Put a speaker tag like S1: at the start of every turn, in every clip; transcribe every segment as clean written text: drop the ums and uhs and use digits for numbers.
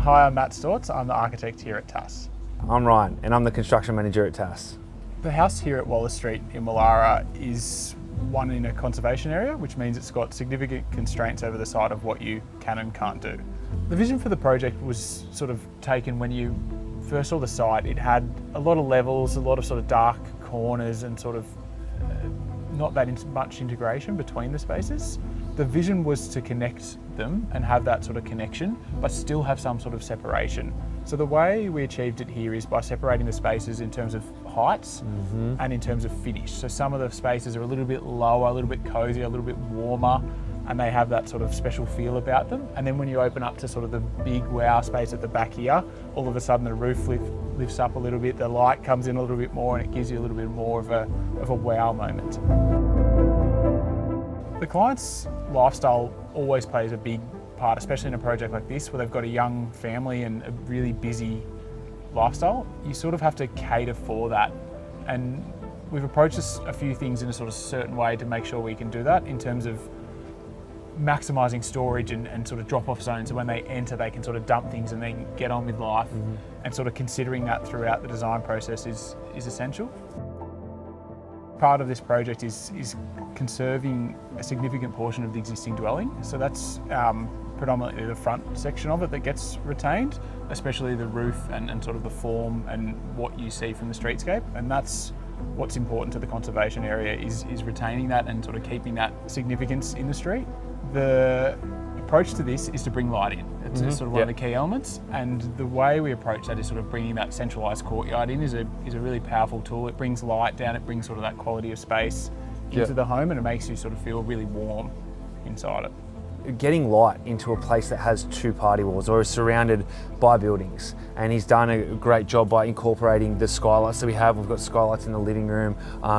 S1: Hi, I'm Matt Stortz. I'm the architect here at TASS.
S2: I'm Ryan, and I'm the construction manager at TASS.
S1: The house here at Woollahra Street in Woollahra is one in a conservation area, which means it's got significant constraints over the side of what you can and can't do. The vision for the project was sort of taken when you first saw the site. It had a lot of levels, a lot of sort of dark corners and sort of not that much integration between the spaces. The vision was to connect them and have that sort of connection, but still have some sort of separation. So the way we achieved it here is by separating the spaces in terms of heights and in terms of finish. So some of the spaces are a little bit lower, a little bit cozier, a little bit warmer, and they have that sort of special feel about them. And then when you open up to sort of the big wow space at the back here, all of a sudden the roof lifts up a little bit, the light comes in a little bit more, and it gives you a little bit more of a wow moment. The client's lifestyle always plays a big part, especially in a project like this where they've got a young family and a really busy lifestyle. You sort of have to cater for that, and we've approached a few things in a sort of certain way to make sure we can do that in terms of maximising storage and sort of drop-off zones, so when they enter they can sort of dump things and then get on with life, and sort of considering that throughout the design process is essential. Part of this project is conserving a significant portion of the existing dwelling. So that's predominantly the front section of it that gets retained, especially the roof and sort of the form and what you see from the streetscape. And that's what's important to the conservation area is retaining that and sort of keeping that significance in the street. The approach to this is to bring light in. It's sort of one of the key elements, and the way we approach that is sort of bringing that centralised courtyard in is a really powerful tool. It brings light down, it brings sort of that quality of space into the home, and it makes you sort of feel really warm inside it.
S2: Getting light into a place that has two party walls or is surrounded by buildings, and he's done a great job by incorporating the skylights that we have. We've got skylights in the living room,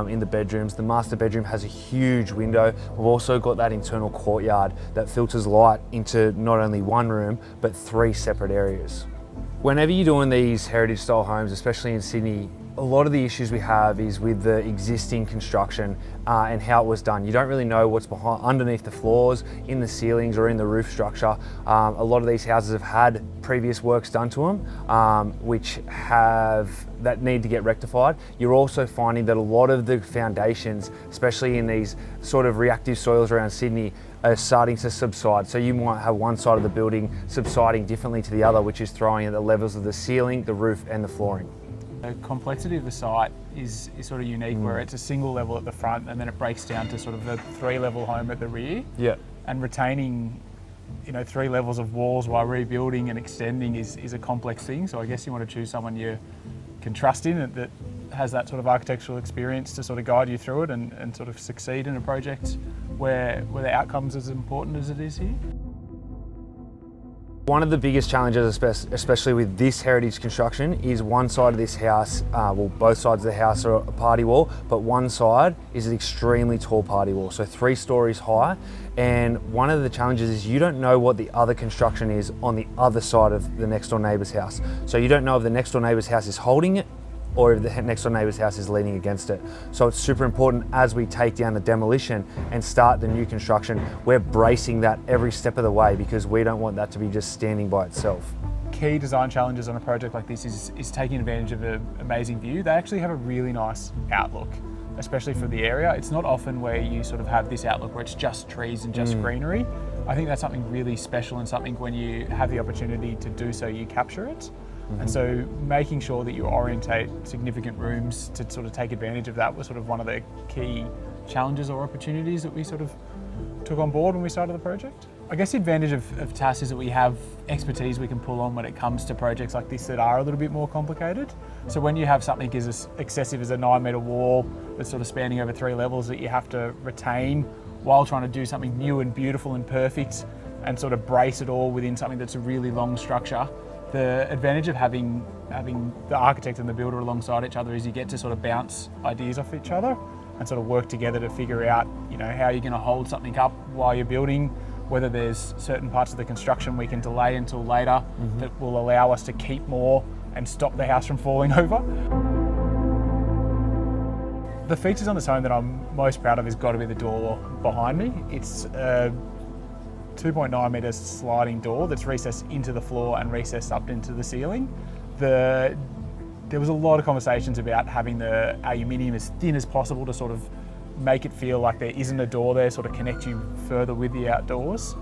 S2: in the bedrooms. The master bedroom has a huge window. We've also got that internal courtyard that filters light into not only one room but 3 separate areas. Whenever you're doing these heritage style homes, especially in Sydney, a lot of the issues we have is with the existing construction and how it was done. You don't really know what's underneath the floors, in the ceilings or in the roof structure. A lot of these houses have had previous works done to them that need to get rectified. You're also finding that a lot of the foundations, especially in these sort of reactive soils around Sydney, are starting to subside. So you might have one side of the building subsiding differently to the other, which is throwing at the levels of the ceiling, the roof and the flooring.
S1: The complexity of the site is sort of unique, where it's a single level at the front and then it breaks down to sort of a 3-level home at the rear. And retaining 3 levels of walls while rebuilding and extending is a complex thing. So I guess you want to choose someone you can trust in that has that sort of architectural experience to sort of guide you through it and sort of succeed in a project where the outcome's as important as it is here.
S2: One of the biggest challenges, especially with this heritage construction, is one side of this house, both sides of the house are a party wall, but one side is an extremely tall party wall, so 3 stories high. And one of the challenges is you don't know what the other construction is on the other side of the next door neighbour's house. So you don't know if the next door neighbour's house is holding it or if the next door neighbour's house is leaning against it. So it's super important as we take down the demolition and start the new construction, we're bracing that every step of the way because we don't want that to be just standing by itself.
S1: Key design challenges on a project like this is taking advantage of an amazing view. They actually have a really nice outlook, especially for the area. It's not often where you sort of have this outlook where it's just trees and just greenery. I think that's something really special, and something when you have the opportunity to do so, you capture it. And so making sure that you orientate significant rooms to sort of take advantage of that was sort of one of the key challenges or opportunities that we sort of took on board when we started the project. I guess the advantage of TASS is that we have expertise we can pull on when it comes to projects like this that are a little bit more complicated. So when you have something as excessive as a 9-metre wall that's sort of spanning over 3 levels that you have to retain while trying to do something new and beautiful and perfect and sort of brace it all within something that's a really long structure, the advantage of having the architect and the builder alongside each other is you get to sort of bounce ideas off each other and sort of work together to figure out, how you're going to hold something up while you're building, whether there's certain parts of the construction we can delay until later that will allow us to keep more and stop the house from falling over. The features on this home that I'm most proud of has got to be the door behind me. It's 2.9 metre sliding door that's recessed into the floor and recessed up into the ceiling. There was a lot of conversations about having the aluminium as thin as possible to sort of make it feel like there isn't a door there, sort of connect you further with the outdoors.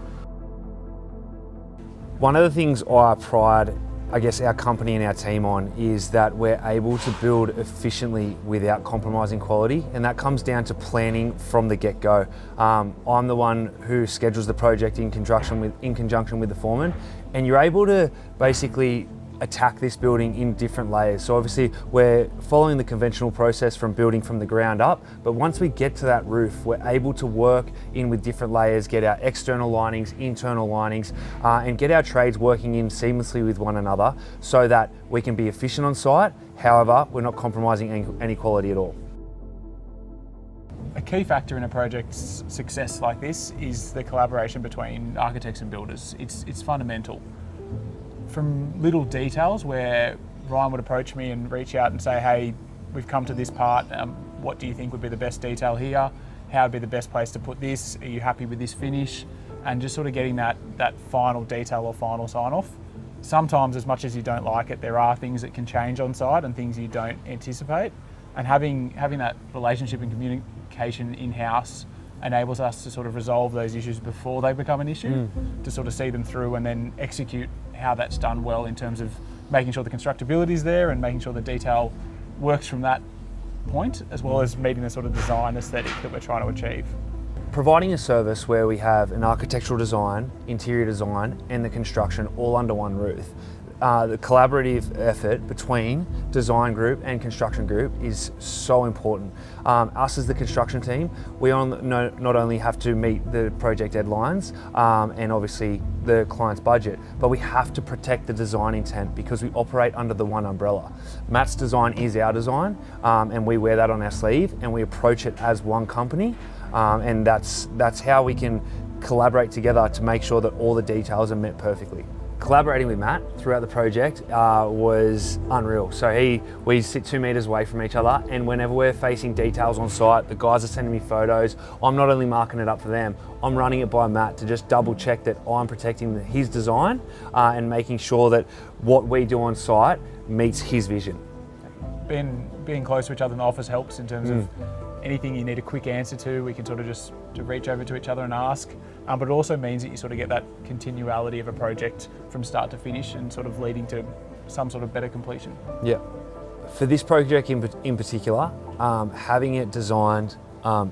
S2: One of the things I pride, I guess, our company and our team on is that we're able to build efficiently without compromising quality, and that comes down to planning from the get-go. I'm the one who schedules the project in conjunction with the foreman, and you're able to basically attack this building in different layers. So obviously we're following the conventional process from building from the ground up, but once we get to that roof, we're able to work in with different layers, get our external linings, internal linings, and get our trades working in seamlessly with one another so that we can be efficient on site. However, we're not compromising any quality at all.
S1: A key factor in a project's success like this is the collaboration between architects and builders. It's fundamental. From little details where Ryan would approach me and reach out and say, hey, we've come to this part, what do you think would be the best detail here? How would be the best place to put this? Are you happy with this finish? And just sort of getting that final detail or final sign off. Sometimes, as much as you don't like it, there are things that can change on site and things you don't anticipate. And having that relationship and communication in-house enables us to sort of resolve those issues before they become an issue, to sort of see them through and then execute how that's done well in terms of making sure the constructability is there and making sure the detail works from that point, as well as meeting the sort of design aesthetic that we're trying to achieve.
S2: Providing a service where we have an architectural design, interior design, and the construction all under one roof. The collaborative effort between design group and construction group is so important. Us as the construction team, we not only have to meet the project deadlines and obviously the client's budget, but we have to protect the design intent because we operate under the one umbrella. Matt's design is our design, and we wear that on our sleeve and we approach it as one company, and that's how we can collaborate together to make sure that all the details are met perfectly. Collaborating with Matt throughout the project was unreal. So we sit 2 meters away from each other, and whenever we're facing details on site, the guys are sending me photos. I'm not only marking it up for them, I'm running it by Matt to just double check that I'm protecting his design and making sure that what we do on site meets his vision.
S1: Being close to each other in the office helps in terms of anything you need a quick answer to, we can sort of just to reach over to each other and ask. But it also means that you sort of get that continuality of a project from start to finish and sort of leading to some sort of better completion.
S2: Yeah. For this project in particular, having it designed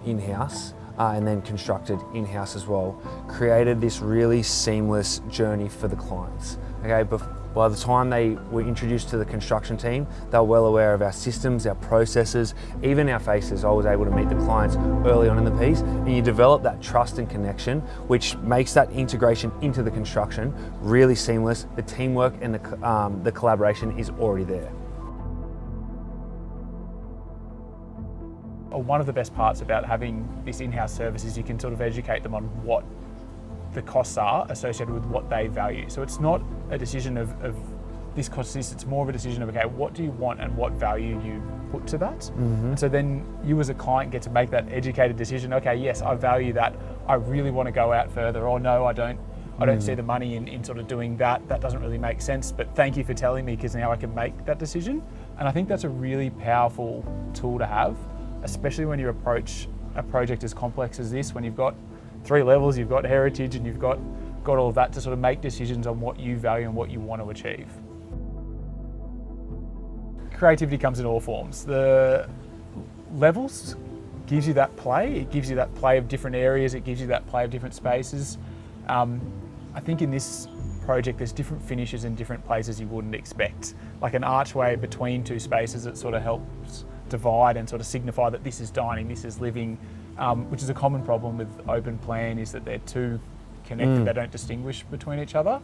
S2: in-house and then constructed in-house as well, created this really seamless journey for the clients. Okay, by the time they were introduced to the construction team, they were well aware of our systems, our processes, even our faces. I was able to meet the clients early on in the piece, and you develop that trust and connection, which makes that integration into the construction really seamless. The teamwork and the collaboration is already there.
S1: One of the best parts about having this in-house service is you can sort of educate them on what the costs are associated with what they value. So it's not a decision of this costs this, it's more of a decision of, okay, what do you want and what value you put to that? And so then you as a client get to make that educated decision, okay, yes, I value that, I really want to go out further, or no, I don't see the money in sort of doing that, that doesn't really make sense, but thank you for telling me because now I can make that decision. And I think that's a really powerful tool to have, especially when you approach a project as complex as this, when you've got 3 levels, you've got heritage, and you've got all of that to sort of make decisions on what you value and what you want to achieve. Creativity comes in all forms. The levels gives you that play. It gives you that play of different areas. It gives you that play of different spaces. I think in this project, there's different finishes in different places you wouldn't expect. Like an archway between 2 spaces that sort of helps divide and sort of signify that this is dining, this is living, which is a common problem with open plan, is that they're too connected, they don't distinguish between each other.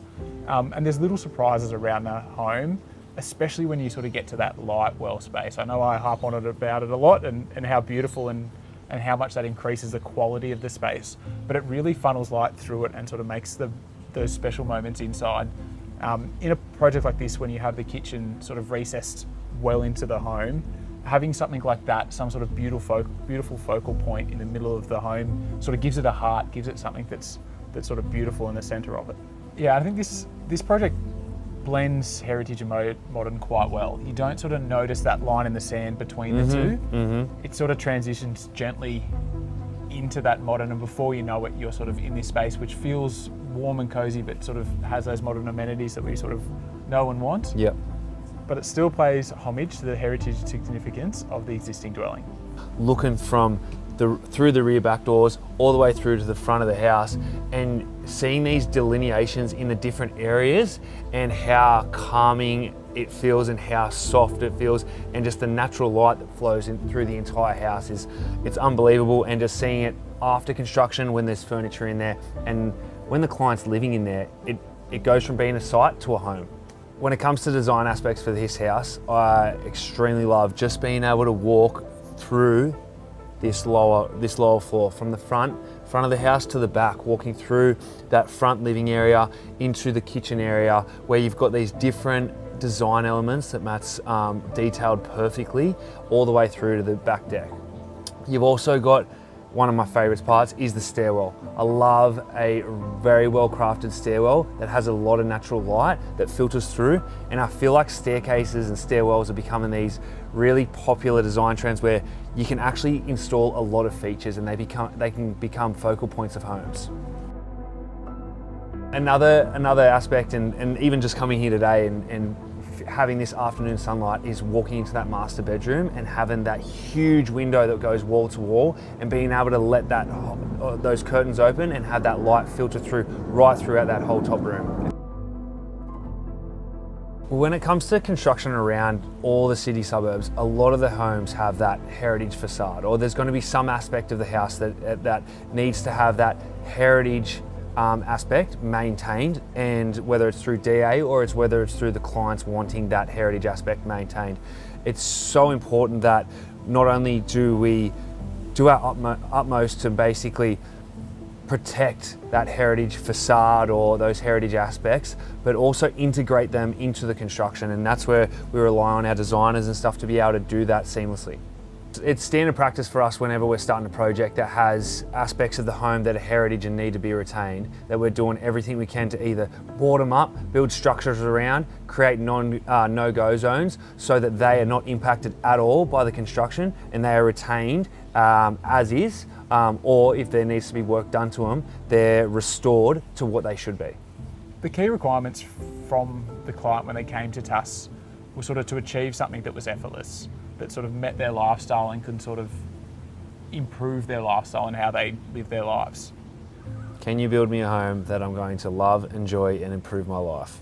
S1: And there's little surprises around the home, especially when you sort of get to that light well space. I know I harp on it about it a lot and how beautiful and how much that increases the quality of the space, but it really funnels light through it and sort of makes those special moments inside. In a project like this, when you have the kitchen sort of recessed well into the home, having something like that, some sort of beautiful focal point in the middle of the home, sort of gives it a heart, gives it something that's that's sort of beautiful in the center of it. Yeah, I think this project blends heritage and modern quite well. You don't sort of notice that line in the sand between the two. It sort of transitions gently into that modern, and before you know it, you're sort of in this space which feels warm and cozy, but sort of has those modern amenities that we sort of know and want.
S2: Yep.
S1: But it still pays homage to the heritage significance of the existing dwelling.
S2: Looking from through the rear back doors all the way through to the front of the house, and seeing these delineations in the different areas and how calming it feels and how soft it feels, and just the natural light that flows in through the entire house it's unbelievable. And just seeing it after construction when there's furniture in there and when the client's living in there, it goes from being a site to a home. When it comes to design aspects for this house, I extremely love just being able to walk through this lower floor from the front of the house to the back, walking through that front living area into the kitchen area where you've got these different design elements that Matt's detailed perfectly all the way through to the back deck. You've also got, one of my favorite parts is the stairwell. I love a very well crafted stairwell that has a lot of natural light that filters through, and I feel like staircases and stairwells are becoming these really popular design trends where you can actually install a lot of features and they can become focal points of homes. Another aspect, and even just coming here today and having this afternoon sunlight, is walking into that master bedroom and having that huge window that goes wall to wall and being able to let those curtains open and have that light filter through right throughout that whole top room. When it comes to construction around all the city suburbs, a lot of the homes have that heritage facade, or there's going to be some aspect of the house that needs to have that heritage aspect maintained, and whether it's through DA or whether it's through the clients wanting that heritage aspect maintained. It's so important that not only do we do our utmost to basically protect that heritage facade or those heritage aspects, but also integrate them into the construction, and that's where we rely on our designers and stuff to be able to do that seamlessly. It's standard practice for us whenever we're starting a project that has aspects of the home that are heritage and need to be retained, that we're doing everything we can to either board them up, build structures around, create no-go zones so that they are not impacted at all by the construction and they are retained as is, or if there needs to be work done to them, they're restored to what they should be.
S1: The key requirements from the client when they came to TASS were sort of to achieve something that was effortless, that sort of met their lifestyle and can sort of improve their lifestyle and how they live their lives.
S2: Can you build me a home that I'm going to love, enjoy, and improve my life?